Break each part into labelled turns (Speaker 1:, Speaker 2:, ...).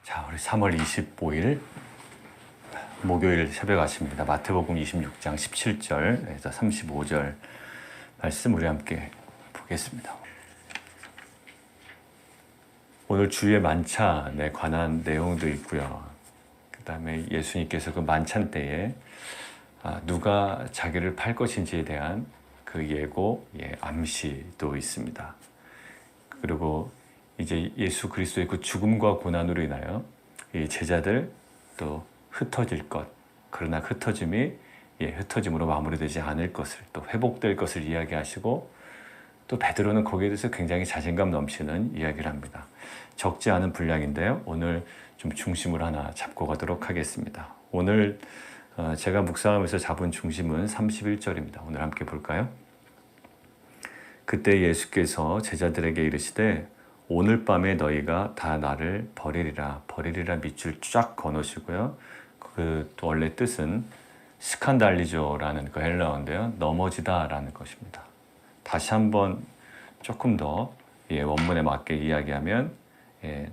Speaker 1: 자, 우리 3월 25일 목요일 새벽 아침입니다. 마태복음 26장 17절에서 35절 말씀 우리 함께 보겠습니다. 오늘 주의 만찬에 관한 내용도 있고요. 그 다음에 예수님께서 그 만찬 때에 누가 자기를 팔 것인지에 대한 그 예고, 암시도 있습니다. 그리고 이제 예수 그리스도의 그 죽음과 고난으로 인하여 이 제자들 또 흩어질 것, 그러나 흩어짐이 흩어짐으로 마무리되지 않을 것을, 또 회복될 것을 이야기하시고, 또 베드로는 거기에 대해서 굉장히 자신감 넘치는 이야기를 합니다. 적지 않은 분량인데요, 오늘 좀 중심을 하나 잡고 가도록 하겠습니다. 오늘 제가 묵상하면서 잡은 중심은 31절입니다. 오늘 함께 볼까요? 그때 예수께서 제자들에게 이르시되 오늘 밤에 너희가 다 나를 버리리라. 버리리라 밑줄 쫙 거놓으시고요. 그 또 원래 뜻은 스칸달리조라는 그 헬라어인데요. 넘어지다라는 것입니다. 다시 한번 조금 더 원문에 맞게 이야기하면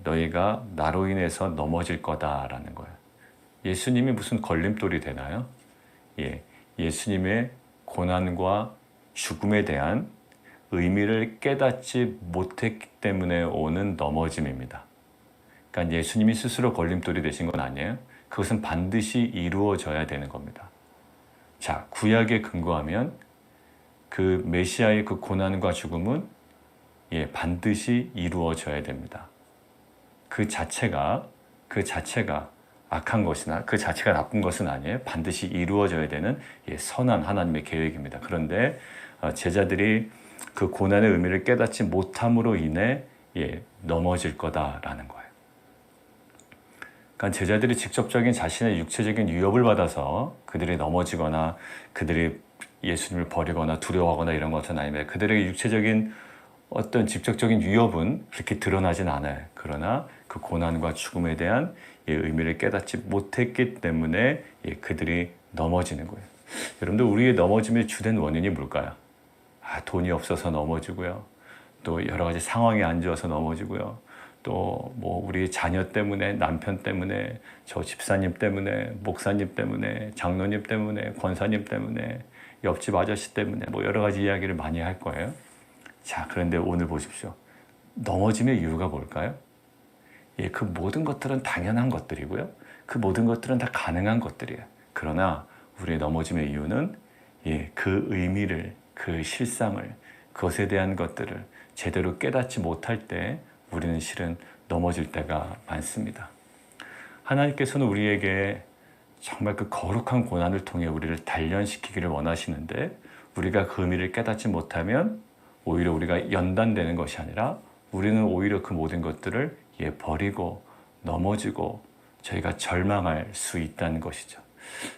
Speaker 1: 너희가 나로 인해서 넘어질 거다라는 거예요. 예수님이 무슨 걸림돌이 되나요? 예수님의 고난과 죽음에 대한 의미를 깨닫지 못했기 때문에 오는 넘어짐입니다. 그러니까 예수님이 스스로 걸림돌이 되신 건 아니에요. 그것은 반드시 이루어져야 되는 겁니다. 자, 구약에 근거하면 그 메시아의 그 고난과 죽음은 반드시 이루어져야 됩니다. 그 자체가 악한 것이나 그 자체가 나쁜 것은 아니에요. 반드시 이루어져야 되는 선한 하나님의 계획입니다. 그런데 제자들이 그 고난의 의미를 깨닫지 못함으로 인해 넘어질 거다라는 거예요. 그러니까 제자들이 직접적인 자신의 육체적인 위협을 받아서 그들이 넘어지거나 그들이 예수님을 버리거나 두려워하거나 이런 것은 아닙니다. 그들에게 육체적인 어떤 직접적인 위협은 그렇게 드러나진 않아요. 그러나 그 고난과 죽음에 대한 의미를 깨닫지 못했기 때문에 그들이 넘어지는 거예요. 여러분들, 우리의 넘어짐의 주된 원인이 뭘까요? 돈이 없어서 넘어지고요. 또 여러 가지 상황이 안 좋아서 넘어지고요. 또 뭐 우리 자녀 때문에, 남편 때문에, 저 집사님 때문에, 목사님 때문에, 장로님 때문에, 권사님 때문에, 옆집 아저씨 때문에 뭐 여러 가지 이야기를 많이 할 거예요. 자, 그런데 오늘 보십시오. 넘어짐의 이유가 뭘까요? 그 모든 것들은 당연한 것들이고요. 그 모든 것들은 다 가능한 것들이에요. 그러나 우리의 넘어짐의 이유는 그 의미를, 그 실상을, 그것에 대한 것들을 제대로 깨닫지 못할 때 우리는 실은 넘어질 때가 많습니다. 하나님께서는 우리에게 정말 그 거룩한 고난을 통해 우리를 단련시키기를 원하시는데, 우리가 그 의미를 깨닫지 못하면 오히려 우리가 연단되는 것이 아니라 우리는 오히려 그 모든 것들을 버리고 넘어지고 저희가 절망할 수 있다는 것이죠.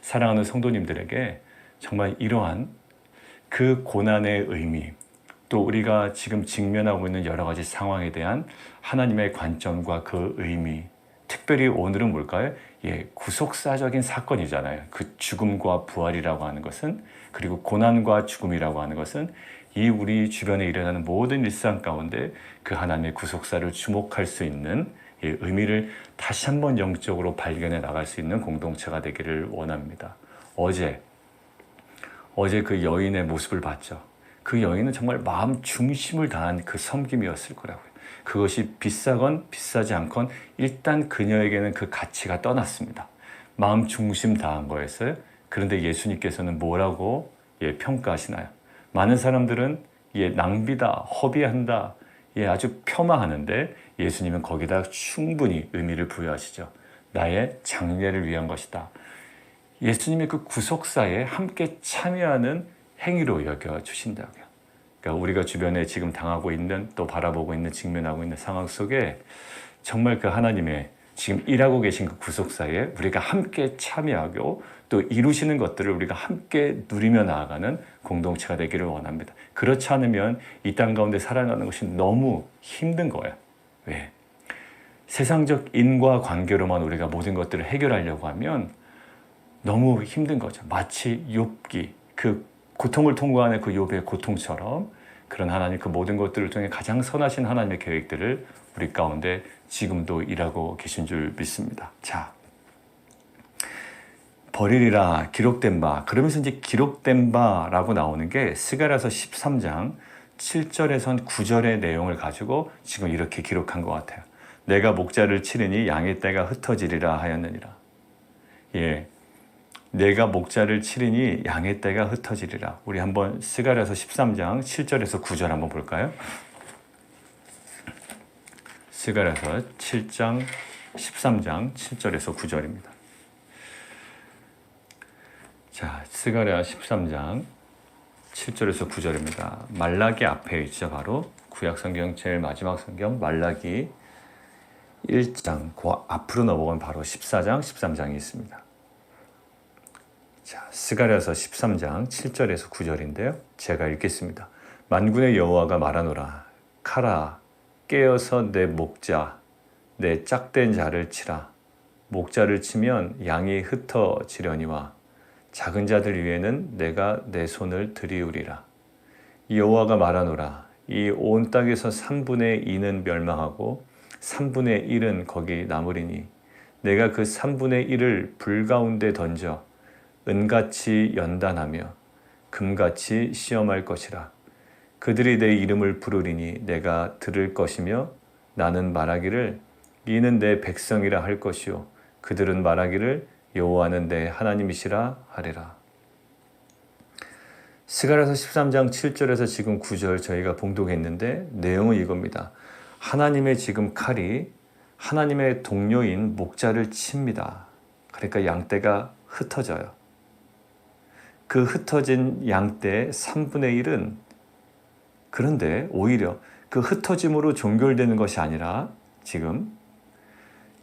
Speaker 1: 사랑하는 성도님들에게 정말 이러한 그 고난의 의미, 또 우리가 지금 직면하고 있는 여러 가지 상황에 대한 하나님의 관점과 그 의미, 특별히 오늘은 뭘까요? 구속사적인 사건이잖아요. 그 죽음과 부활이라고 하는 것은, 그리고 고난과 죽음이라고 하는 것은 이 우리 주변에 일어나는 모든 일상 가운데 그 하나님의 구속사를 주목할 수 있는 의미를 다시 한번 영적으로 발견해 나갈 수 있는 공동체가 되기를 원합니다. 어제 그 여인의 모습을 봤죠. 그 여인은 정말 마음 중심을 다한 그 섬김이었을 거라고요. 그것이 비싸건 비싸지 않건 일단 그녀에게는 그 가치가 떠났습니다. 마음 중심 다한 거였어요. 그런데 예수님께서는 뭐라고 평가하시나요? 많은 사람들은 낭비다, 허비한다, 아주 폄하하는데 예수님은 거기다 충분히 의미를 부여하시죠. 나의 장래를 위한 것이다. 예수님의 그 구속사에 함께 참여하는 행위로 여겨주신다고요. 그러니까 우리가 주변에 지금 당하고 있는, 또 바라보고 있는, 직면하고 있는 상황 속에 정말 그 하나님의 지금 일하고 계신 그 구속사에 우리가 함께 참여하고 또 이루시는 것들을 우리가 함께 누리며 나아가는 공동체가 되기를 원합니다. 그렇지 않으면 이 땅 가운데 살아가는 것이 너무 힘든 거예요. 왜? 세상적 인과관계로만 우리가 모든 것들을 해결하려고 하면 너무 힘든 거죠. 마치 욥기, 그 고통을 통과하는 그 욥의 고통처럼 그런 하나님, 그 모든 것들을 통해 가장 선하신 하나님의 계획들을 우리 가운데 지금도 일하고 계신 줄 믿습니다. 자, 버리리라 기록된 바, 그러면서 이제 기록된 바라고 나오는 게 스가랴서 13장 7절에선 9절의 내용을 가지고 지금 이렇게 기록한 것 같아요. 내가 목자를 치르니 양의 떼가 흩어지리라 하였느니라. 예, 내가 목자를 치르니 양의 떼가 흩어지리라. 우리 한번 스가랴서 13장 7절에서 9절 한번 볼까요? 스가랴서 7장 13장 7절에서 9절입니다. 자, 스가랴 13장 7절에서 9절입니다. 말라기 앞에 있죠. 바로 구약성경 제일 마지막 성경 말라기 1장, 그 앞으로 넘어가면 바로 14장, 13장이 있습니다. 자, 스가랴서 13장 7절에서 9절인데요. 제가 읽겠습니다. 만군의 여호와가 말하노라. 카라, 깨어서 내 목자, 내 짝된 자를 치라. 목자를 치면 양이 흩어지려니와 작은 자들 위에는 내가 내 손을 들이우리라. 여호와가 말하노라. 이 온 땅에서 3분의 2는 멸망하고 3분의 1은 거기 남으리니 내가 그 3분의 1을 불 가운데 던져 은같이 연단하며 금같이 시험할 것이라. 그들이 내 이름을 부르리니 내가 들을 것이며 나는 말하기를 이는 내 백성이라 할 것이요 그들은 말하기를 여호와는 내 하나님이시라 하리라. 스가랴서 13장 7절에서 지금 9절 저희가 봉독했는데 내용은 이겁니다. 하나님의 지금 칼이 하나님의 동료인 목자를 칩니다. 그러니까 양떼가 흩어져요. 그 흩어진 양떼 3분의 1은 그런데 오히려 그 흩어짐으로 종결되는 것이 아니라 지금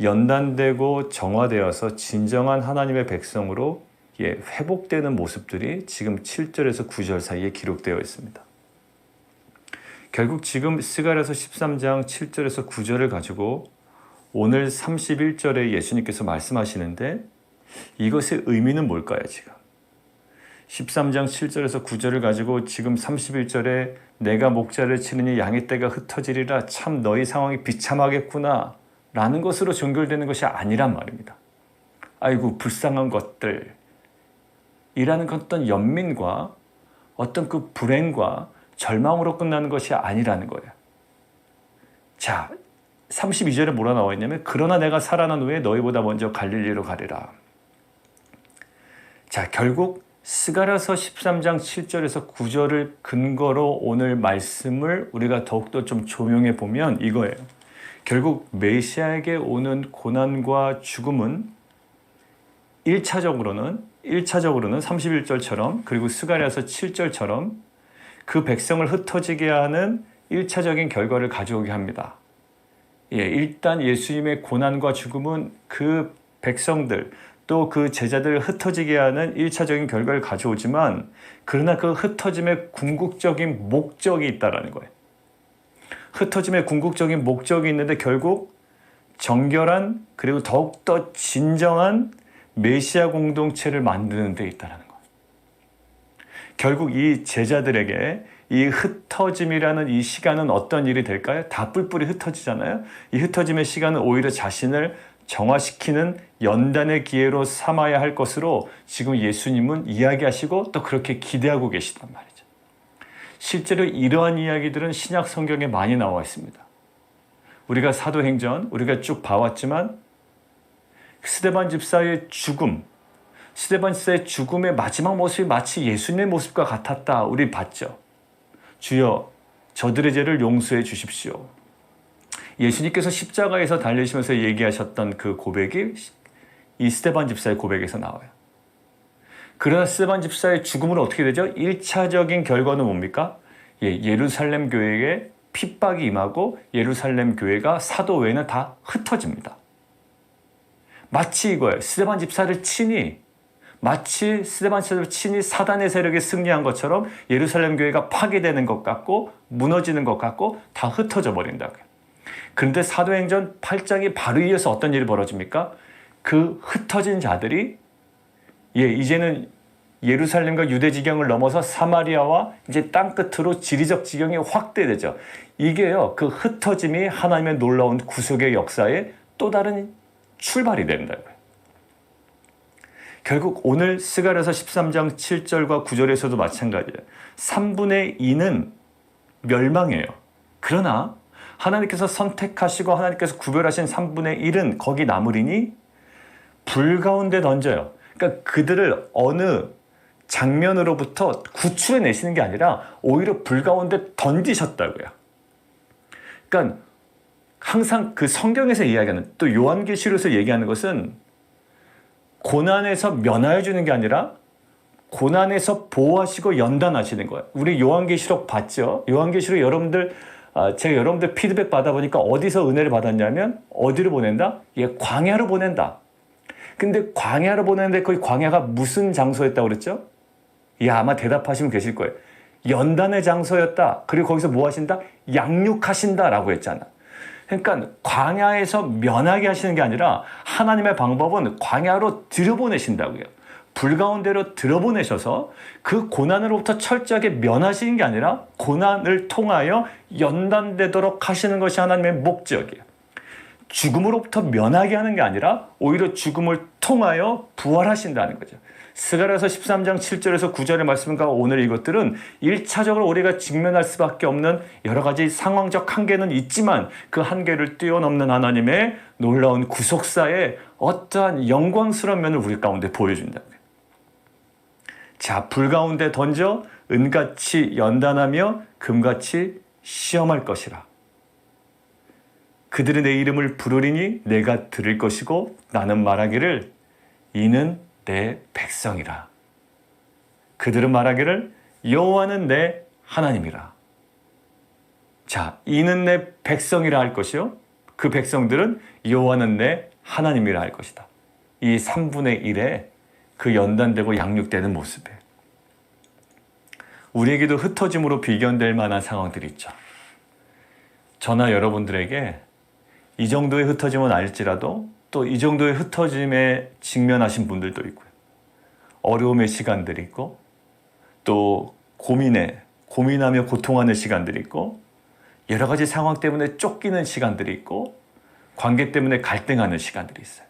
Speaker 1: 연단되고 정화되어서 진정한 하나님의 백성으로 회복되는 모습들이 지금 7절에서 9절 사이에 기록되어 있습니다. 결국 지금 스가랴서 13장 7절에서 9절을 가지고 오늘 31절에 예수님께서 말씀하시는데 이것의 의미는 뭘까요 지금? 13장 7절에서 9절을 가지고 지금 31절에 내가 목자를 치느니 양의 떼가 흩어지리라. 참 너희 상황이 비참하겠구나 라는 것으로 종결되는 것이 아니란 말입니다. 아이고 불쌍한 것들 이라는 어떤 연민과 어떤 그 불행과 절망으로 끝나는 것이 아니라는 거예요. 자, 32절에 뭐라 나와 있냐면 그러나 내가 살아난 후에 너희보다 먼저 갈릴리로 가리라. 자, 결국 스가랴서 13장 7절에서 9절을 근거로 오늘 말씀을 우리가 더욱더 좀 조명해 보면 이거예요. 결국 메시아에게 오는 고난과 죽음은 1차적으로는 31절처럼 그리고 스가랴서 7절처럼 그 백성을 흩어지게 하는 1차적인 결과를 가져오게 합니다. 일단 예수님의 고난과 죽음은 그 백성들 또 그 제자들을 흩어지게 하는 1차적인 결과를 가져오지만 그러나 그 흩어짐의 궁극적인 목적이 있다는 거예요. 흩어짐의 궁극적인 목적이 있는데 결국 정결한 그리고 더욱더 진정한 메시아 공동체를 만드는 데 있다는 거예요. 결국 이 제자들에게 이 흩어짐이라는 이 시간은 어떤 일이 될까요? 다 뿔뿔이 흩어지잖아요. 이 흩어짐의 시간은 오히려 자신을 정화시키는 연단의 기회로 삼아야 할 것으로 지금 예수님은 이야기하시고 또 그렇게 기대하고 계시단 말이죠. 실제로 이러한 이야기들은 신약 성경에 많이 나와 있습니다. 우리가 사도행전 우리가 쭉 봐왔지만 스데반 집사의 죽음, 스데반 집사의 죽음의 마지막 모습이 마치 예수님의 모습과 같았다. 우리 봤죠. 주여 저들의 죄를 용서해 주십시오. 예수님께서 십자가에서 달리시면서 얘기하셨던 그 고백이 이 스데반 집사의 고백에서 나와요. 그러나 스데반 집사의 죽음은 어떻게 되죠? 1차적인 결과는 뭡니까? 예루살렘 교회에 핍박이 임하고 예루살렘 교회가 사도 외에는 다 흩어집니다. 마치 이거예요. 스데반 집사를 치니 마치 스데반 집사를 치니 사단의 세력이 승리한 것처럼 예루살렘 교회가 파괴되는 것 같고 무너지는 것 같고 다 흩어져 버린다고요. 그런데 사도행전 8장이 바로 이어서 어떤 일이 벌어집니까? 그 흩어진 자들이 이제는 예루살렘과 유대 지경을 넘어서 사마리아와 이제 땅 끝으로 지리적 지경이 확대되죠. 이게요, 그 흩어짐이 하나님의 놀라운 구속의 역사의 또 다른 출발이 된다고요. 결국 오늘 스가랴서 13장 7절과 9절에서도 마찬가지예요. 3분의 2는 멸망이에요. 그러나 하나님께서 선택하시고 하나님께서 구별하신 3분의 1은 거기 남으리니 불 가운데 던져요. 그러니까 그들을 어느 장면으로부터 구출해 내시는 게 아니라 오히려 불 가운데 던지셨다고요. 그러니까 항상 그 성경에서 이야기하는, 또 요한계시록에서 얘기하는 것은 고난에서 면하여 주는 게 아니라 고난에서 보호하시고 연단하시는 거예요. 우리 요한계시록 봤죠? 요한계시록 제가 여러분들 피드백 받아보니까 어디서 은혜를 받았냐면 어디로 보낸다? 광야로 보낸다. 근데 광야로 보내는데 거기 광야가 무슨 장소였다고 그랬죠? 아마 대답하시면 계실 거예요. 연단의 장소였다. 그리고 거기서 뭐 하신다? 양육하신다라고 했잖아. 그러니까 광야에서 면하게 하시는 게 아니라 하나님의 방법은 광야로 들여보내신다고요. 불 가운데로 들여보내셔서 그 고난으로부터 철저하게 면하시는 게 아니라 고난을 통하여 연단되도록 하시는 것이 하나님의 목적이에요. 죽음으로부터 면하게 하는 게 아니라 오히려 죽음을 통하여 부활하신다는 거죠. 스가랴서 13장 7절에서 9절의 말씀과 오늘 이것들은 1차적으로 우리가 직면할 수밖에 없는 여러 가지 상황적 한계는 있지만 그 한계를 뛰어넘는 하나님의 놀라운 구속사의 어떠한 영광스러운 면을 우리 가운데 보여준다고요. 자, 불 가운데 던져 은같이 연단하며 금같이 시험할 것이라. 그들이 내 이름을 부르리니 내가 들을 것이고 나는 말하기를 이는 내 백성이라. 그들은 말하기를 여호와는 내 하나님이라. 자, 이는 내 백성이라 할 것이요, 그 백성들은 여호와는 내 하나님이라 할 것이다. 이 3분의 1에 그 연단되고 양육되는 모습에 우리에게도 흩어짐으로 비견될 만한 상황들이 있죠. 저나 여러분들에게 이 정도의 흩어짐은 알지라도 또 이 정도의 흩어짐에 직면하신 분들도 있고요. 어려움의 시간들이 있고 또 고민하며 고통하는 시간들이 있고 여러 가지 상황 때문에 쫓기는 시간들이 있고 관계 때문에 갈등하는 시간들이 있어요.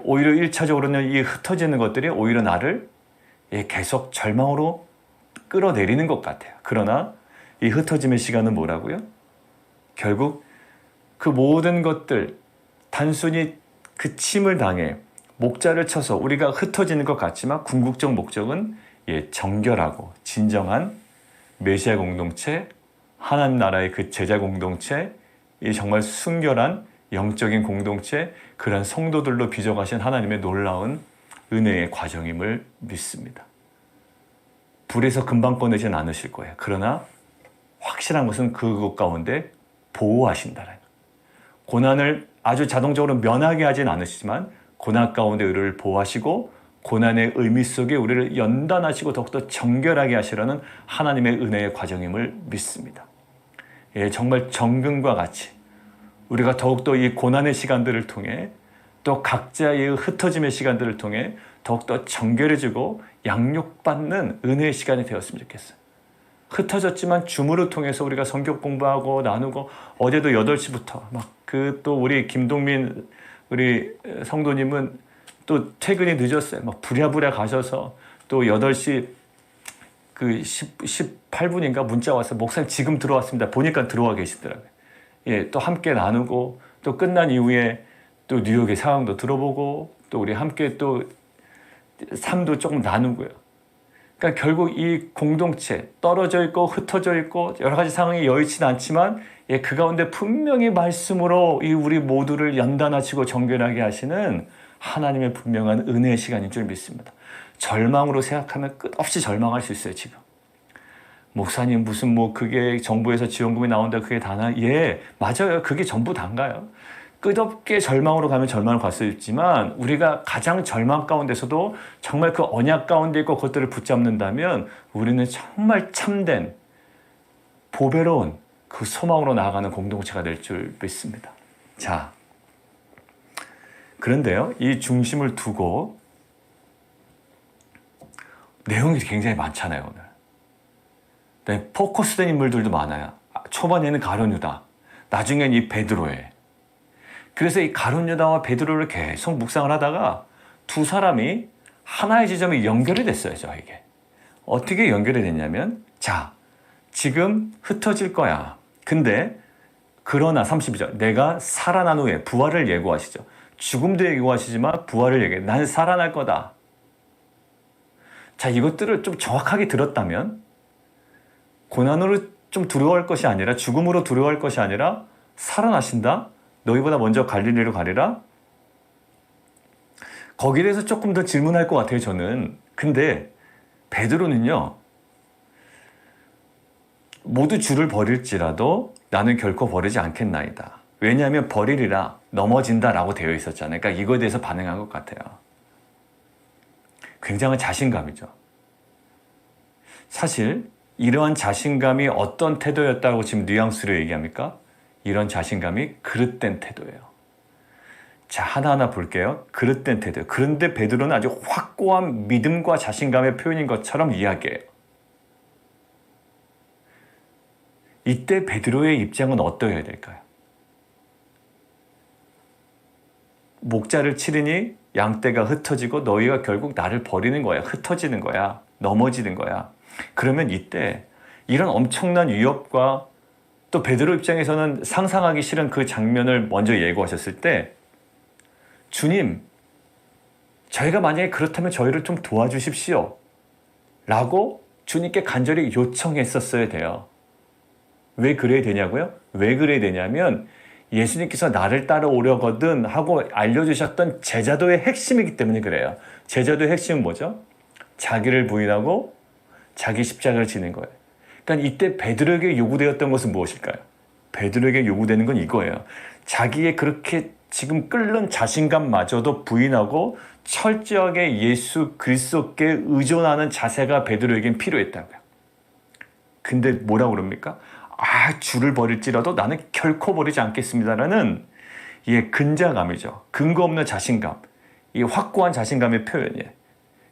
Speaker 1: 오히려 1차적으로는 이 흩어지는 것들이 오히려 나를 계속 절망으로 끌어내리는 것 같아요. 그러나 이 흩어짐의 시간은 뭐라고요? 결국 그 모든 것들 단순히 그 침을 당해 목자를 쳐서 우리가 흩어지는 것 같지만 궁극적 목적은 정결하고 진정한 메시아 공동체, 하나님 나라의 그 제자 공동체, 정말 순결한 영적인 공동체, 그런 성도들로 빚어가신 하나님의 놀라운 은혜의 과정임을 믿습니다. 불에서 금방 꺼내진 않으실 거예요. 그러나 확실한 것은 그것 가운데 보호하신다는 거예요. 고난을 아주 자동적으로 면하게 하진 않으시지만 고난 가운데 우리를 보호하시고 고난의 의미 속에 우리를 연단하시고 더욱더 정결하게 하시려는 하나님의 은혜의 과정임을 믿습니다. 정말 정금과 같이 우리가 더욱더 이 고난의 시간들을 통해 또 각자의 흩어짐의 시간들을 통해 더욱더 정결해지고 양육받는 은혜의 시간이 되었으면 좋겠어요. 흩어졌지만 줌으로 통해서 우리가 성경 공부하고 나누고 어제도 8시부터 또 우리 김동민 우리 성도님은 또 퇴근이 늦었어요. 부랴부랴 가셔서 또 8시 18분인가 문자 와서 목사님 지금 들어왔습니다. 보니까 들어와 계시더라고요. 또 함께 나누고 또 끝난 이후에 또 뉴욕의 상황도 들어보고 또 우리 함께 또 삶도 조금 나누고요. 그러니까 결국 이 공동체 떨어져 있고 흩어져 있고 여러 가지 상황이 여의치는 않지만 그 가운데 분명히 말씀으로 이 우리 모두를 연단하시고 정결하게 하시는 하나님의 분명한 은혜의 시간인 줄 믿습니다. 절망으로 생각하면 끝없이 절망할 수 있어요. 지금 목사님 무슨 그게 정부에서 지원금이 나온다 그게 다나? 맞아요. 그게 전부 다인가요? 끝없게 절망으로 가면 절망을 갈 수 있지만 우리가 가장 절망 가운데서도 정말 그 언약 가운데 있고 그것들을 붙잡는다면 우리는 정말 참된 보배로운 그 소망으로 나아가는 공동체가 될 줄 믿습니다. 자, 그런데요, 이 중심을 두고 내용이 굉장히 많잖아요, 오늘. 네, 포커스된 인물들도 많아요. 초반에는 가룟 유다, 나중엔 이 베드로에. 그래서 이 가룟 유다와 베드로를 계속 묵상을 하다가 두 사람이 하나의 지점에 연결이 됐어요, 저에게. 어떻게 연결이 됐냐면, 자, 지금 흩어질 거야. 근데 그러나 32절, 내가 살아난 후에 부활을 예고하시죠. 죽음도 예고하시지만 부활을 예고해. 나는 살아날 거다. 자, 이것들을 좀 정확하게 들었다면 고난으로 좀 두려워할 것이 아니라, 죽음으로 두려워할 것이 아니라 살아나신다. 너희보다 먼저 갈릴리로 가리라. 거기에 대해서 조금 더 질문할 것 같아요, 저는. 근데 베드로는요, 모두 주를 버릴지라도 나는 결코 버리지 않겠나이다. 왜냐하면 버리리라, 넘어진다라고 되어 있었잖아요. 그러니까 이거에 대해서 반응한 것 같아요. 굉장한 자신감이죠. 사실 이러한 자신감이 어떤 태도였다고 지금 뉘앙스로 얘기합니까? 이런 자신감이 그릇된 태도예요. 자, 하나하나 볼게요. 그릇된 태도. 그런데 베드로는 아주 확고한 믿음과 자신감의 표현인 것처럼 이야기해요. 이때 베드로의 입장은 어떠해야 될까요? 목자를 치르니 양떼가 흩어지고 너희가 결국 나를 버리는 거야. 흩어지는 거야. 넘어지는 거야. 그러면 이때 이런 엄청난 위협과 또 베드로 입장에서는 상상하기 싫은 그 장면을 먼저 예고하셨을 때, 주님, 저희가 만약에 그렇다면 저희를 좀 도와주십시오 라고 주님께 간절히 요청했었어야 돼요. 왜 그래야 되냐고요? 왜 그래야 되냐면 예수님께서 나를 따라오려거든 하고 알려주셨던 제자도의 핵심이기 때문에 그래요. 제자도의 핵심은 뭐죠? 자기를 부인하고 자기 십자가를 지는 거예요. 그러니까 이때 베드로에게 요구되었던 것은 무엇일까요? 베드로에게 요구되는 건 이거예요. 자기의 그렇게 지금 끓는 자신감마저도 부인하고 철저하게 예수 그리스도께 의존하는 자세가 베드로에겐 필요했다고요. 근데 뭐라고 그럽니까? 주를 버릴지라도 나는 결코 버리지 않겠습니다라는 근자감이죠. 근거 없는 자신감, 이 확고한 자신감의 표현이에요.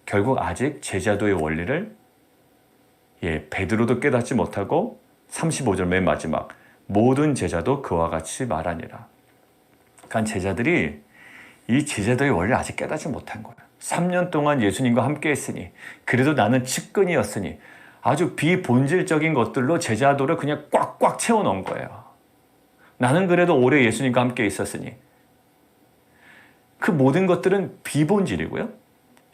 Speaker 1: 결국 아직 제자도의 원리를 베드로도 깨닫지 못하고 35절 맨 마지막, 모든 제자도 그와 같이 말하니라. 그러니까 제자들이 이 제자도의 원리를 아직 깨닫지 못한 거예요. 3년 동안 예수님과 함께 했으니, 그래도 나는 측근이었으니, 아주 비본질적인 것들로 제자도를 그냥 꽉꽉 채워넣은 거예요. 나는 그래도 오래 예수님과 함께 있었으니. 그 모든 것들은 비본질이고요.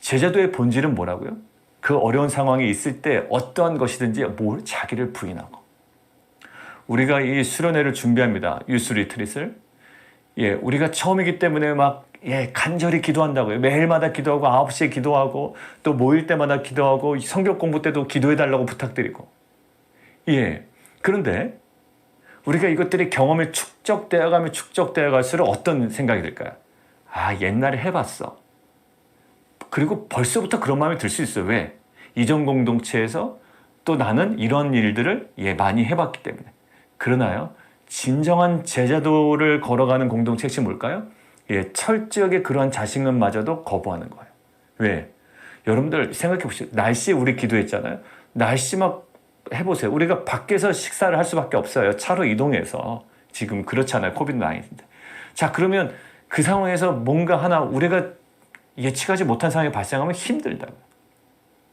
Speaker 1: 제자도의 본질은 뭐라고요? 그 어려운 상황에 있을 때 어떠한 것이든지 자기를 부인하고. 우리가 이 수련회를 준비합니다. 유스 리트릿을. 우리가 처음이기 때문에 간절히 기도한다고요. 매일마다 기도하고 9시에 기도하고 또 모일 때마다 기도하고 성경 공부 때도 기도해달라고 부탁드리고. 그런데 우리가 이것들이 경험이 축적되어 갈수록 어떤 생각이 들까요? 옛날에 해봤어. 그리고 벌써부터 그런 마음이 들 수 있어요. 왜? 이전 공동체에서 또 나는 이런 일들을 많이 해봤기 때문에. 그러나요, 진정한 제자도를 걸어가는 공동체 핵심이 뭘까요? 철저하게 그러한 자신감마저도 거부하는 거예요. 왜? 여러분들 생각해 보시죠. 날씨 우리 기도했잖아요. 날씨 막 해보세요. 우리가 밖에서 식사를 할 수밖에 없어요. 차로 이동해서. 지금 그렇잖아요. 코비드-19인데. 자, 그러면 그 상황에서 뭔가 하나 우리가 예측하지 못한 상황이 발생하면 힘들다고요.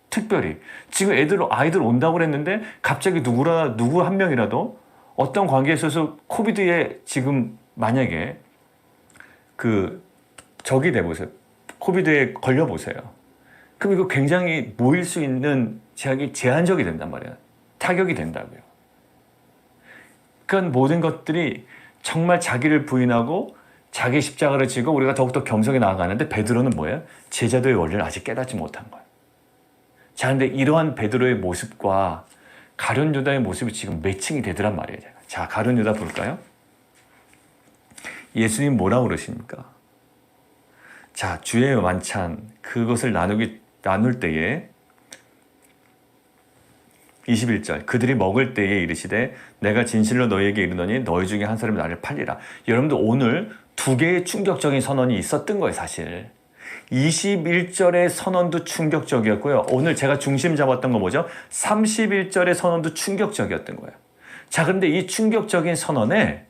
Speaker 1: 특별히 지금 아이들 온다고 그랬는데 갑자기 누구 한 명이라도 어떤 관계에 있어서 코비드에 지금 만약에 적이 돼보세요. 코비드에 걸려보세요. 그럼 이거 굉장히 모일 수 있는 제한적이 된단 말이에요. 타격이 된다고요. 그런 모든 것들이 정말 자기를 부인하고 자기 십자가를 지고 우리가 더욱더 겸손히 나아가는데 베드로는 뭐예요? 제자도의 원리를 아직 깨닫지 못한 거예요. 자, 근데 이러한 베드로의 모습과 가룟 유다의 모습이 지금 매칭이 되더란 말이에요. 자, 가룟 유다 볼까요? 예수님 뭐라고 그러십니까? 자, 주의 만찬 그것을 나눌 때에 21절, 그들이 먹을 때에 이르시되 내가 진실로 너희에게 이르노니 너희 중에 한 사람이 나를 팔리라. 여러분들 오늘 두 개의 충격적인 선언이 있었던 거예요, 사실. 21절의 선언도 충격적이었고요. 오늘 제가 중심 잡았던 거 뭐죠? 31절의 선언도 충격적이었던 거예요. 자, 그런데 이 충격적인 선언에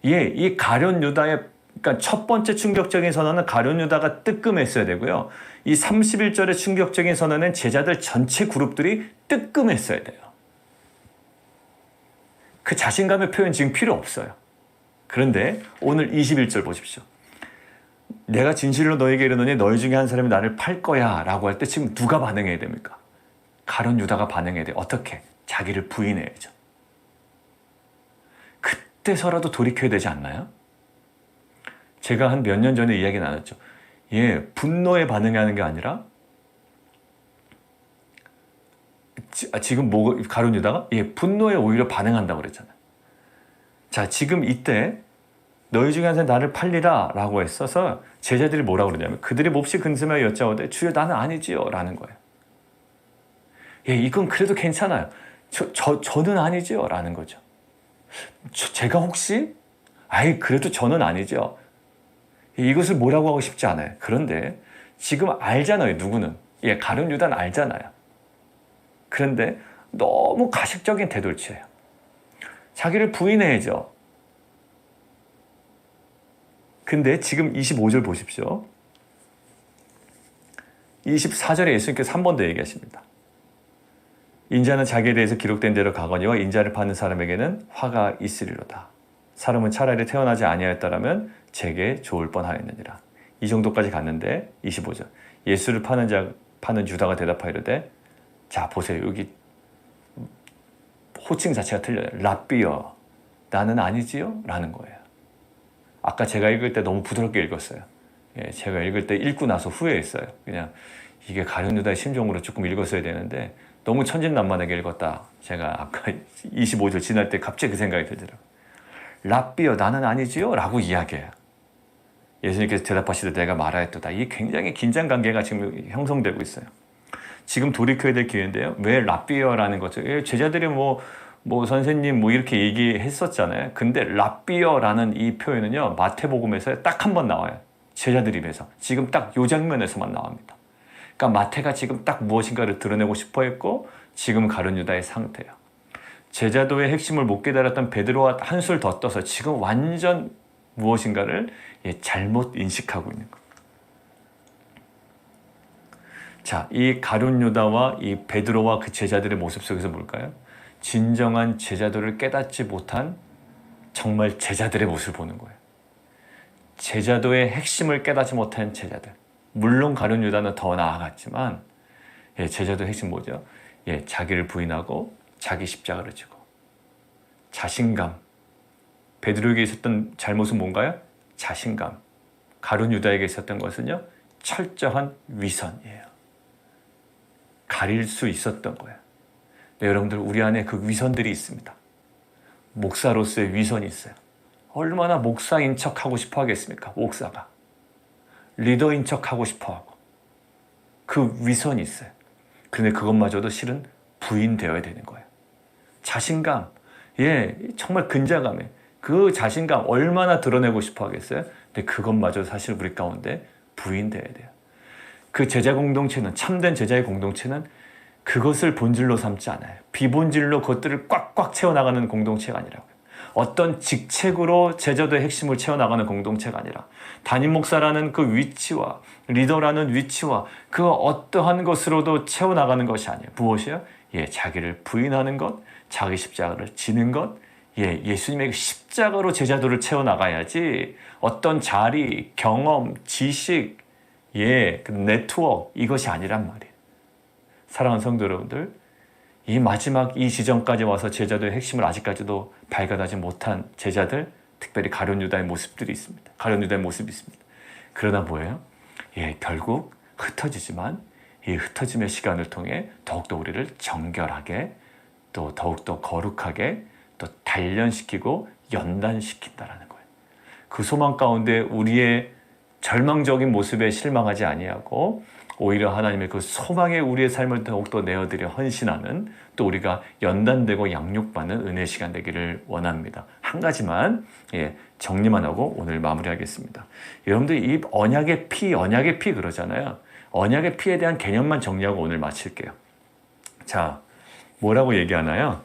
Speaker 1: 이 가룟 유다의, 그러니까 첫 번째 충격적인 선언은 가룟 유다가 뜨끔했어야 되고요. 이 31절의 충격적인 선언은 제자들 전체 그룹들이 뜨끔했어야 돼요. 그 자신감의 표현 지금 필요 없어요. 그런데 오늘 21절 보십시오. 내가 진실로 너에게 이르노니 너희 중에 한 사람이 나를 팔 거야 라고 할 때 지금 누가 반응해야 됩니까? 가룟 유다가 반응해야 돼요. 어떻게? 자기를 부인해야죠. 그때서라도 돌이켜야 되지 않나요? 제가 한 몇 년 전에 이야기 나눴죠. 분노에 반응하는 게 아니라 지금 가룟 유다가 분노에 오히려 반응한다고 그랬잖아요. 자, 지금 이때 너희 중에 한 사람이 나를 팔리라 라고 했어서 제자들이 뭐라고 그러냐면 그들이 몹시 근심하여 여짜오되 주여 나는 아니지요 라는 거예요. 이건 그래도 괜찮아요. 저는 아니지요 라는 거죠. 제가 혹시? 그래도 저는 아니죠. 이것을 뭐라고 하고 싶지 않아요. 그런데 지금 알잖아요. 누구는. 가룟 유다는 알잖아요. 그런데 너무 가식적인 태도를 취해요. 자기를 부인해야죠. 근데 지금 25절 보십시오. 24절에 예수님께서 한 번 더 얘기하십니다. 인자는 자기에 대해서 기록된 대로 가거니와 인자를 파는 사람에게는 화가 있으리로다. 사람은 차라리 태어나지 아니하였다라면 제게 좋을 뻔하였느니라. 이 정도까지 갔는데 25절. 예수를 파는 유다가 대답하이르되 자 보세요. 여기 호칭 자체가 틀려요. 랍비여 나는 아니지요? 라는 거예요. 아까 제가 읽을 때 너무 부드럽게 읽었어요. 제가 읽을 때 읽고 나서 후회했어요. 그냥 이게 가룟 유다의 심정으로 조금 읽었어야 되는데 너무 천진난만하게 읽었다. 제가 아까 25절 지날 때 갑자기 그 생각이 들더라고요. 랍비여 나는 아니지요? 라고 이야기해요. 예수님께서 대답하시되 내가 말하였도다. 이게 굉장히 긴장관계가 지금 형성되고 있어요. 지금 돌이켜야 될 기회인데요. 왜 랍비어라는 거죠? 제자들이 뭐 선생님 이렇게 얘기했었잖아요. 근데 랍비어라는 이 표현은요. 마태복음에서 딱 한 번 나와요. 제자들 입에서. 지금 딱 이 장면에서만 나옵니다. 그러니까 마태가 지금 딱 무엇인가를 드러내고 싶어 했고 지금 가룟 유다의 상태예요. 제자도의 핵심을 못 깨달았던 베드로와 한술 더 떠서 지금 완전 무엇인가를 잘못 인식하고 있는 거예요. 자, 이 가룟 유다와 이 베드로와 그 제자들의 모습 속에서 뭘까요? 진정한 제자도를 깨닫지 못한 정말 제자들의 모습을 보는 거예요. 제자도의 핵심을 깨닫지 못한 제자들. 물론 가룟 유다는 더 나아갔지만 제자도의 핵심 뭐죠? 자기를 부인하고 자기 십자가를 지고 자신감. 베드로에게 있었던 잘못은 뭔가요? 자신감. 가룟 유다에게 있었던 것은요. 철저한 위선이에요. 가릴 수 있었던 거예요. 네, 여러분들 우리 안에 그 위선들이 있습니다. 목사로서의 위선이 있어요. 얼마나 목사인 척하고 싶어 하겠습니까? 목사가. 리더인 척하고 싶어 하고. 그 위선이 있어요. 그런데 그것마저도 실은 부인되어야 되는 거예요. 자신감. 정말 근자감에 그 자신감 얼마나 드러내고 싶어 하겠어요? 근데 그것마저 사실 우리 가운데 부인되어야 돼요. 그 제자 공동체는 참된 제자의 공동체는 그것을 본질로 삼지 않아요. 비본질로 그것들을 꽉꽉 채워나가는 공동체가 아니라고요. 어떤 직책으로 제자도의 핵심을 채워나가는 공동체가 아니라 담임 목사라는 그 위치와 리더라는 위치와 그 어떠한 것으로도 채워나가는 것이 아니에요. 무엇이에요? 자기를 부인하는 것, 자기 십자가를 지는 것, 예수님의 십자가로 제자도를 채워나가야지 어떤 자리, 경험, 지식, 그 네트워크 이것이 아니란 말이에요. 사랑하는 성도 여러분들, 이 마지막 이 지점까지 와서 제자도의 핵심을 아직까지도 발견하지 못한 제자들, 특별히 가룟 유다의 모습들이 있습니다. 가룟 유다의 모습이 있습니다. 그러나 뭐예요? 결국 흩어지지만 이 흩어짐의 시간을 통해 더욱더 우리를 정결하게 또 더욱더 거룩하게 또 단련시키고 연단시킨다라는 거예요. 그 소망 가운데 우리의 절망적인 모습에 실망하지 아니하고 오히려 하나님의 그 소망에 우리의 삶을 더욱더 내어드려 헌신하는 또 우리가 연단되고 양육받는 은혜 시간 되기를 원합니다. 한 가지만 정리만 하고 오늘 마무리하겠습니다. 여러분들 이 언약의 피 그러잖아요. 언약의 피에 대한 개념만 정리하고 오늘 마칠게요. 자, 뭐라고 얘기하나요?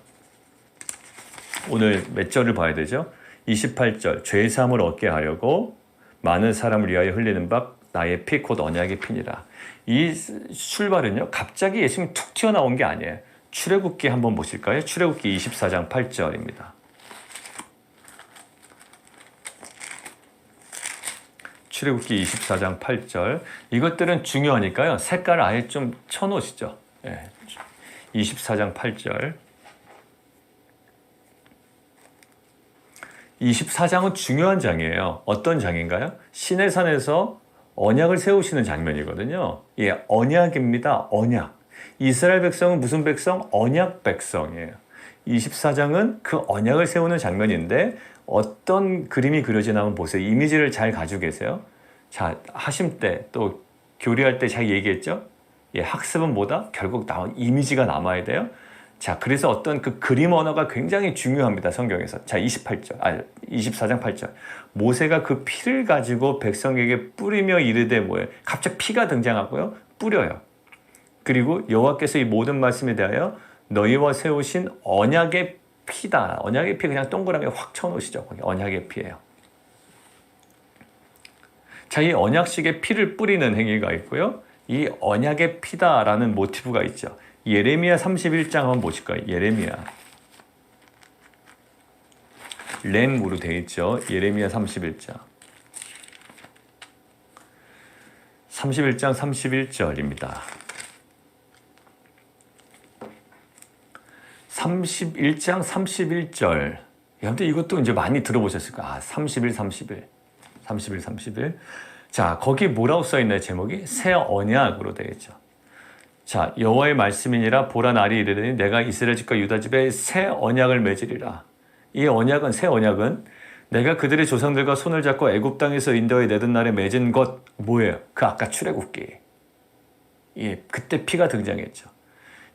Speaker 1: 오늘 몇 절을 봐야 되죠? 28절, 죄사함을 얻게 하려고 많은 사람을 위하여 흘리는 바 나의 피 곧 언약의 피니라. 이 출발은요, 갑자기 예수님이 툭 튀어나온 게 아니에요. 출애굽기 한번 보실까요? 출애굽기 24장 8절입니다. 출애굽기 24장 8절. 이것들은 중요하니까요. 색깔을 아예 좀 쳐놓으시죠. 24장 8절. 24장은 중요한 장이에요. 어떤 장인가요? 시내산에서 언약을 세우시는 장면이거든요. 언약입니다. 언약. 이스라엘 백성은 무슨 백성? 언약 백성이에요. 24장은 그 언약을 세우는 장면인데 어떤 그림이 그려지나 한번 보세요. 이미지를 잘 가지고 계세요. 자, 하심 때 또 교리할 때 잘 얘기했죠? 학습은 뭐다? 결국 나온 이미지가 남아야 돼요. 자, 그래서 어떤 그 그림 언어가 굉장히 중요합니다. 성경에서. 자, 24장 8절. 모세가 그 피를 가지고 백성에게 뿌리며 이르되 뭐예요? 갑자기 피가 등장하고요. 뿌려요. 그리고 여호와께서 이 모든 말씀에 대하여 너희와 세우신 언약의 피다. 언약의 피 그냥 동그랗게 확 쳐놓으시죠. 거기 언약의 피예요. 자, 이 언약식의 피를 뿌리는 행위가 있고요. 이 언약의 피다라는 모티브가 있죠. 예레미야 31장 한번 보실까요? 예레미야. 렌으로 되어 있죠. 예레미야 31장. 31장 31절입니다. 31장 31절. 여러분들 이것도 이제 많이 들어보셨을 거예요. 31. 자, 거기 뭐라고 써있나요? 제목이 새 언약으로 되어 있죠. 자, 여호와의 말씀이니라 보라 날이 이르더니 내가 이스라엘 집과 유다 집에 새 언약을 맺으리라. 이 언약은 새 언약은 내가 그들의 조상들과 손을 잡고 애굽 땅에서 인도에 내던 날에 맺은 것 뭐예요? 그 아까 출애굽기. 그때 피가 등장했죠.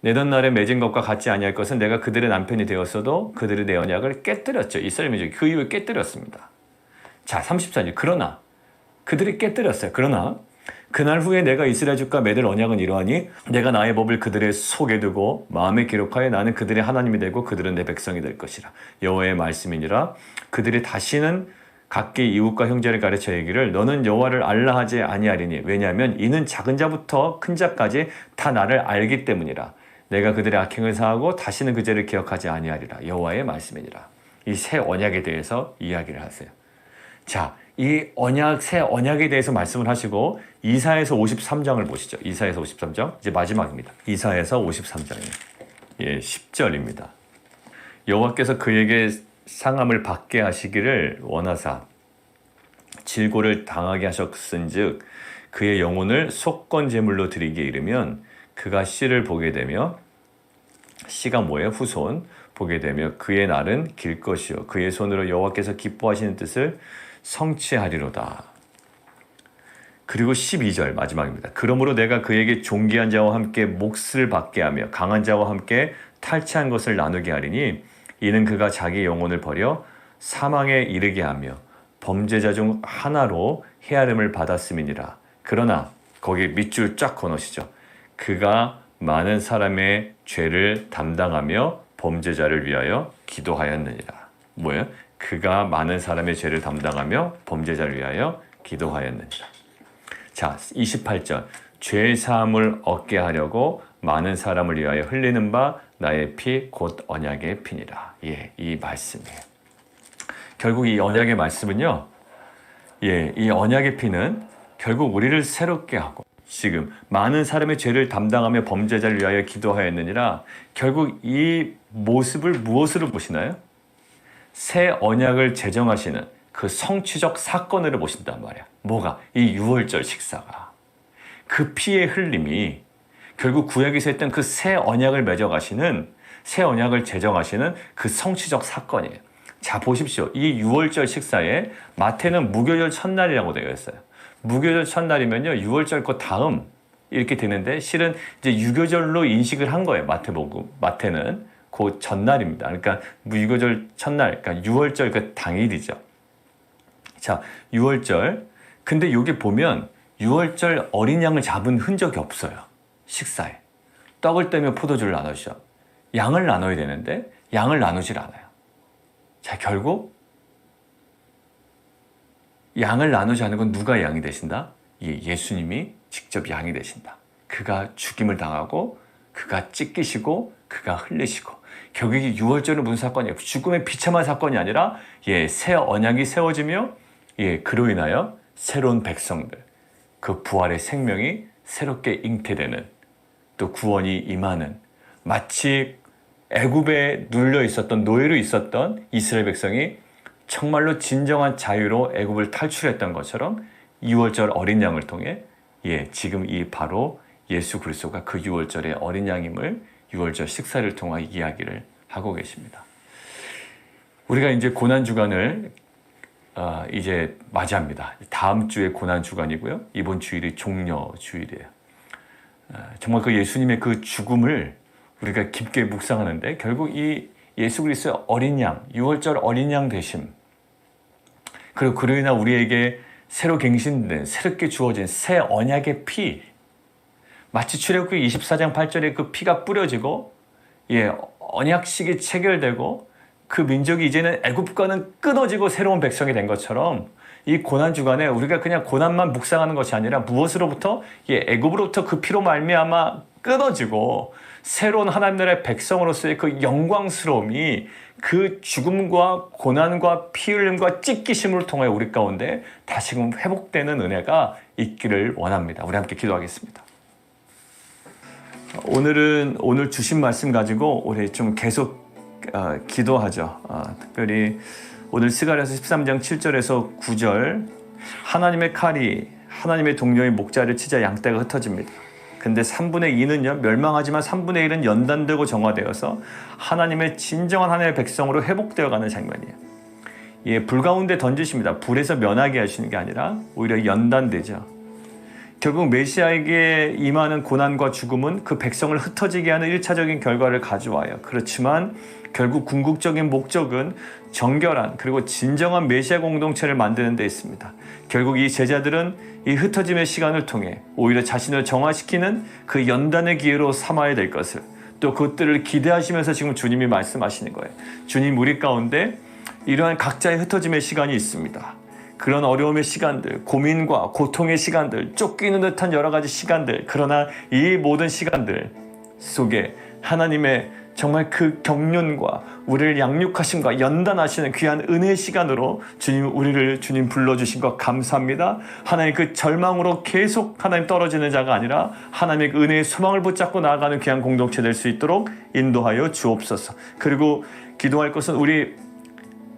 Speaker 1: 내던 날에 맺은 것과 같지 아니할 것은 내가 그들의 남편이 되었어도 그들의 내 언약을 깨뜨렸죠. 이스라엘 민족이 그 이후에 깨뜨렸습니다. 자, 34절. 그러나 그들이 깨뜨렸어요. 그러나 그날 후에 내가 이스라엘 집과 맺을 언약은 이러하니 내가 나의 법을 그들의 속에 두고 마음에 기록하여 나는 그들의 하나님이 되고 그들은 내 백성이 될 것이라. 여호와의 말씀이니라. 그들이 다시는 각기 이웃과 형제를 가르쳐 이르기를 너는 여호와를 알라 하지 아니하리니 왜냐하면 이는 작은 자부터 큰 자까지 다 나를 알기 때문이라. 내가 그들의 악행을 사하고 다시는 그 죄를 기억하지 아니하리라. 여호와의 말씀이니라. 이 새 언약에 대해서 이야기를 하세요. 자, 이 언약, 새 언약에 대해서 말씀을 하시고 이사야서 53장을 보시죠. 이사야서 53장, 이제 마지막입니다. 이사야서 53장이에요. 10절입니다. 여호와께서 그에게 상함을 받게 하시기를 원하사 질고를 당하게 하셨은즉 그의 영혼을 속건 제물로 드리기에 이르면 그가 씨를 보게 되며 씨가 뭐예요? 후손 보게 되며 그의 날은 길 것이요 그의 손으로 여호와께서 기뻐하시는 뜻을 성취하리로다. 그리고 12절 마지막입니다. 그러므로 내가 그에게 존귀한 자와 함께 몫을 받게 하며 강한 자와 함께 탈취한 것을 나누게 하리니 이는 그가 자기 영혼을 버려 사망에 이르게 하며 범죄자 중 하나로 헤아림을 받았음이니라. 그러나 거기 밑줄 쫙 그어놓으시죠. 그가 많은 사람의 죄를 담당하며 범죄자를 위하여 기도하였느니라. 뭐예요? 그가 많은 사람의 죄를 담당하며 범죄자를 위하여 기도하였느니라. 자, 28절. 죄 사함을 얻게 하려고 많은 사람을 위하여 흘리는 바 나의 피 곧 언약의 피니라. 이 말씀이에요. 결국 이 언약의 말씀은요. 이 언약의 피는 결국 우리를 새롭게 하고 지금 많은 사람의 죄를 담당하며 범죄자를 위하여 기도하였느니라. 결국 이 모습을 무엇으로 보시나요? 새 언약을 제정하시는 그 성취적 사건으로 보신단 말이야. 뭐가? 이 유월절 식사가. 그 피의 흘림이 결국 구약에서 했던 그 새 언약을 맺어가시는, 새 언약을 제정하시는 그 성취적 사건이에요. 자, 보십시오. 이 유월절 식사에 마태는 무교절 첫날이라고 되어 있어요. 무교절 첫날이면요, 유월절 그 다음 이렇게 되는데 실은 이제 유교절로 인식을 한 거예요. 마태는 그 전날입니다. 그러니까 무교절 첫날, 그러니까 6월절 그 당일이죠. 자, 6월절. 근데 여기 보면 6월절 어린 양을 잡은 흔적이 없어요. 식사에. 떡을 떼며 포도주를 나누시죠. 양을 나눠야 되는데 양을 나누질 않아요. 자, 결국 양을 나누지 않은 건 누가 양이 되신다? 예수님이 직접 양이 되신다. 그가 죽임을 당하고 그가 찢기시고 그가 흘리시고 결국 이 6월절은 무슨 사건이에요? 죽음의 비참한 사건이 아니라 새 언약이 세워지며 그로 인하여 새로운 백성들, 그 부활의 생명이 새롭게 잉태되는, 또 구원이 임하는, 마치 애굽에 눌려 있었던, 노예로 있었던 이스라엘 백성이 정말로 진정한 자유로 애굽을 탈출했던 것처럼 6월절 어린 양을 통해 지금 이 바로 예수 그리스도가 그 6월절의 어린 양임을 6월절 식사를 통한 이야기를 하고 계십니다. 우리가 이제 고난 주간을 이제 맞이합니다. 다음 주에 고난 주간이고요. 이번 주일이 종려 주일이에요. 정말 그 예수님의 그 죽음을 우리가 깊게 묵상하는데 결국 이 예수 그리스도의 어린 양, 6월절 어린 양 되심, 그리고 그로 인한 우리에게 새로 갱신된, 새롭게 주어진 새 언약의 피, 마치 출애굽기 24장 8절에 그 피가 뿌려지고 언약식이 체결되고 그 민족이 이제는 애굽과는 끊어지고 새로운 백성이 된 것처럼 이 고난 주간에 우리가 그냥 고난만 묵상하는 것이 아니라 무엇으로부터 애굽으로부터 그 피로 말미암아 끊어지고 새로운 하나님 나라의 백성으로서의 그 영광스러움이 그 죽음과 고난과 피 흘림과 찢기심을 통해 우리 가운데 다시금 회복되는 은혜가 있기를 원합니다. 우리 함께 기도하겠습니다. 오늘 주신 말씀 가지고 우리 좀 계속 기도하죠. 특별히 오늘 스가랴서 13장 7절에서 9절, 하나님의 칼이 하나님의 동료의 목자를 치자 양떼가 흩어집니다. 근데 3분의 2는요 멸망하지만 3분의 1은 연단되고 정화되어서 하나님의 진정한 하나님의 백성으로 회복되어가는 장면이에요. 불 가운데 던지십니다. 불에서 면하게 하시는 게 아니라 오히려 연단되죠. 결국 메시아에게 임하는 고난과 죽음은 그 백성을 흩어지게 하는 1차적인 결과를 가져와요. 그렇지만 결국 궁극적인 목적은 정결한 그리고 진정한 메시아 공동체를 만드는 데 있습니다. 결국 이 제자들은 이 흩어짐의 시간을 통해 오히려 자신을 정화시키는 그 연단의 기회로 삼아야 될 것을, 또 그것들을 기대하시면서 지금 주님이 말씀하시는 거예요. 주님, 우리 가운데 이러한 각자의 흩어짐의 시간이 있습니다. 그런 어려움의 시간들, 고민과 고통의 시간들, 쫓기는 듯한 여러 가지 시간들, 그러나 이 모든 시간들 속에 하나님의 정말 그 경륜과 우리를 양육하심과 연단하시는 귀한 은혜의 시간으로 주님 불러주신 것 감사합니다. 하나님 그 절망으로 계속 하나님 떨어지는 자가 아니라 하나님의 그 은혜의 소망을 붙잡고 나아가는 귀한 공동체 될 수 있도록 인도하여 주옵소서. 그리고 기도할 것은 우리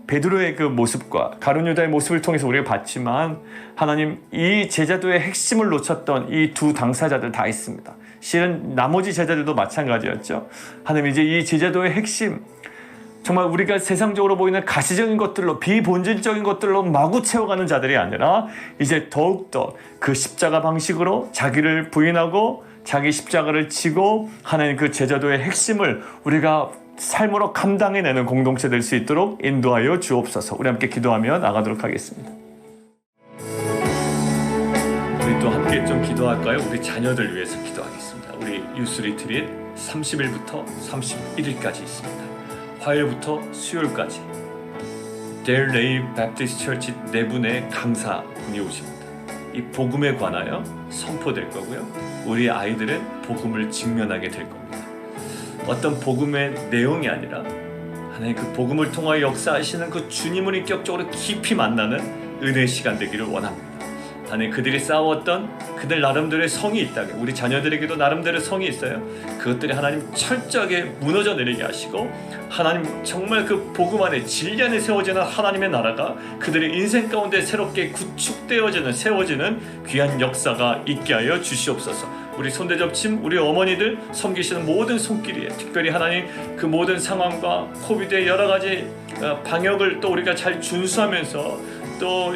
Speaker 1: 베드로의 그 모습과 가룟 유다의 모습을 통해서 우리가 봤지만 하나님 이 제자도의 핵심을 놓쳤던 이 두 당사자들 다 있습니다. 실은 나머지 제자들도 마찬가지였죠. 하나님 이제 이 제자도의 핵심, 정말 우리가 세상적으로 보이는 가시적인 것들로 비본질적인 것들로 마구 채워가는 자들이 아니라 이제 더욱더 그 십자가 방식으로 자기를 부인하고 자기 십자가를 지고 하나님 그 제자도의 핵심을 우리가 삶으로 감당해내는 공동체 될 수 있도록 인도하여 주옵소서. 우리 함께 기도하며 나가도록 하겠습니다. 우리 또 함께 좀 기도할까요? 우리 자녀들 위해서 기도하겠습니다. 우리 유스 리트릿 30일부터 31일까지 있습니다. 화요일부터 수요일까지 델레이 베프티스트 처치 4분의 강사분이 오십니다. 이 복음에 관하여 선포될 거고요. 우리 아이들은 복음을 직면하게 될 겁니다. 어떤 복음의 내용이 아니라 하나님 그 복음을 통하여 역사하시는 그 주님을 인격적으로 깊이 만나는 은혜의 시간 되기를 원합니다. 하나님 그들이 싸웠던 그들 나름대로의 성이 있다면 우리 자녀들에게도 나름대로의 성이 있어요. 그것들이 하나님 철저하게 무너져 내리게 하시고 하나님 정말 그 복음 안에 진리 안에 세워지는 하나님의 나라가 그들의 인생 가운데 새롭게 구축되어지는 세워지는 귀한 역사가 있게 하여 주시옵소서. 우리 손대접침 우리 어머니들 섬기시는 모든 손길이에 특별히 하나님 그 모든 상황과 코비드의 여러 가지 방역을 또 우리가 잘 준수하면서 또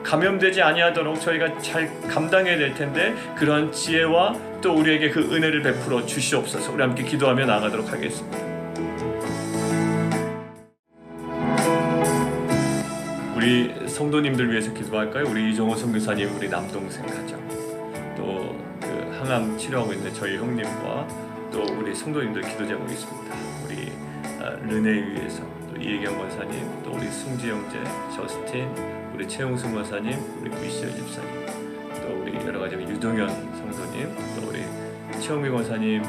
Speaker 1: 감염되지 아니하도록 저희가 잘 감당해야 될 텐데 그러한 지혜와 또 우리에게 그 은혜를 베풀어 주시옵소서. 우리 함께 기도하며 나아가도록 하겠습니다. 우리 성도님들 위해서 기도할까요? 우리 이종호 선교사님, 우리 남동생 가정, 또 그 항암 치료하고 있는 저희 형님과 또 우리 성도님들 기도 제목이 있습니다. 우리 르네 위해서, 또 이혜경 권사님, 또 우리 승지 형제, 저스틴, 우리 최용승 권사님, 우리 미셸 집사님, 또 우리 여러 가지 유동현 성도님, 또 우리 최영미 권사님,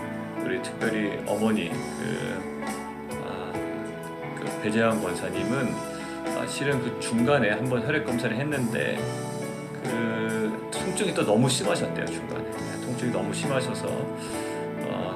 Speaker 1: 우리 특별히 어머니 그 배재환 권사님은 실은 그 중간에 한번 혈액 검사를 했는데 그 통증이 또 너무 심하셨대요. 중간에 통증이 너무 심하셔서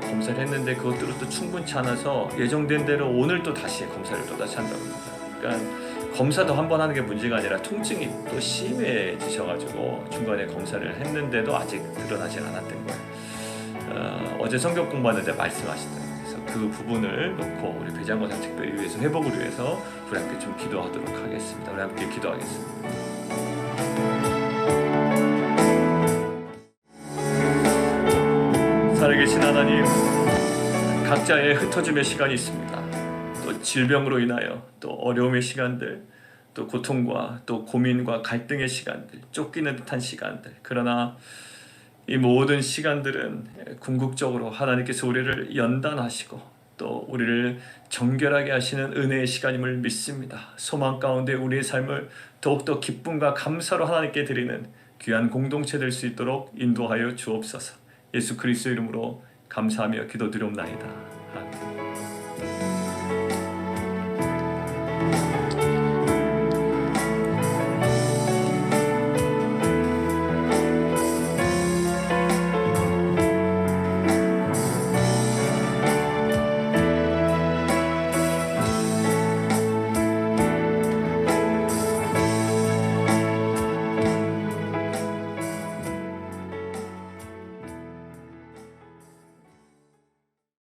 Speaker 1: 검사를 했는데 그것들은 또 충분치 않아서 예정된 대로 오늘 또 다시 검사를 또 다시 한다고 합니다. 그러니까 검사도 한 번 하는 게 문제가 아니라 통증이 또 심해지셔가지고 중간에 검사를 했는데도 아직 드러나지 않았던 거예요. 어제 성경 공부하는데 말씀하시더라고요. 그래서 그 부분을 놓고 우리 배장권사 특별히 위해서 회복을 위해서 우리 함께 좀 기도하도록 하겠습니다. 우리 함께 기도하겠습니다. 살아계신 하나님, 각자의 흩어짐의 시간이 있습니다. 또 질병으로 인하여 또 어려움의 시간들, 또 고통과 또 고민과 갈등의 시간들, 쫓기는 듯한 시간들. 그러나 이 모든 시간들은 궁극적으로 하나님께서 우리를 연단하시고 또 우리를 정결하게 하시는 은혜의 시간임을 믿습니다. 소망 가운데 우리의 삶을 더욱더 기쁨과 감사로 하나님께 드리는 귀한 공동체 될 수 있도록 인도하여 주옵소서. 예수 그리스도 이름으로 감사하며 기도드리옵나이다. 아멘.